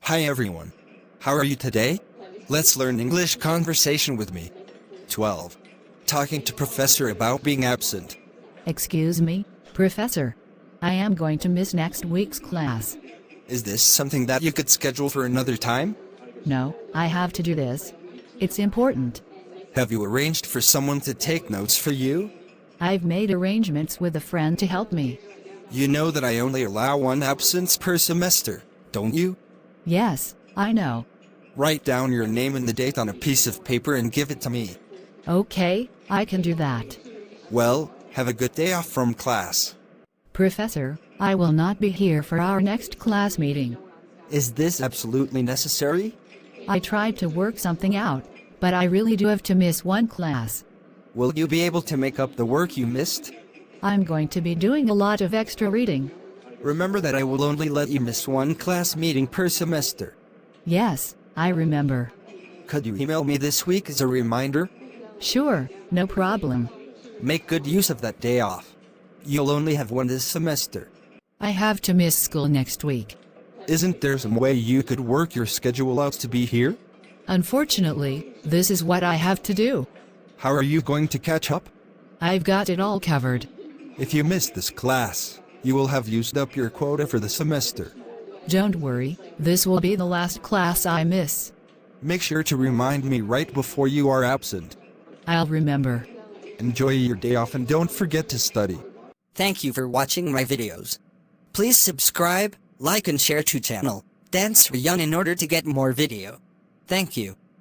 Hi everyone. How are you today? Let's learn English conversation with me. 12. Talking to professor about being absent. Excuse me, Professor. I am going to miss next week's class. Is this something that you could schedule for another time? No, I have to do this. It's important. Have you arranged for someone to take notes for you? I've made arrangements with a friend to help me. You know that I only allow one absence per semester, don't you? Yes, I know. Write down your name and the date on a piece of paper and give it to me. Okay, I can do that. Well, have a good day off from class. Professor, I will not be here for our next class meeting. Is this absolutely necessary? I tried to work something out, but I really do have to miss one class. Will you be able to make up the work you missed? I'm going to be doing a lot of extra reading. Remember that I will only let you miss one class meeting per semester. Yes, I remember. Could you email me this week as a reminder? Sure, no problem. Make good use of that day off. You'll only have one this semester. I have to miss school next week. Isn't there some way you could work your schedule out to be here? Unfortunately, this is what I have to do. How are you going to catch up? I've got it all covered. If you miss this class, you will have used up your quota for the semester. Don't worry, this will be the last class I miss. Make sure to remind me right before you are absent. I'll remember. Enjoy your day off and don't forget to study. Thank you for watching my videos. Please subscribe, like and share to channel, Dan Sreyoun in order to get more video. Thank you.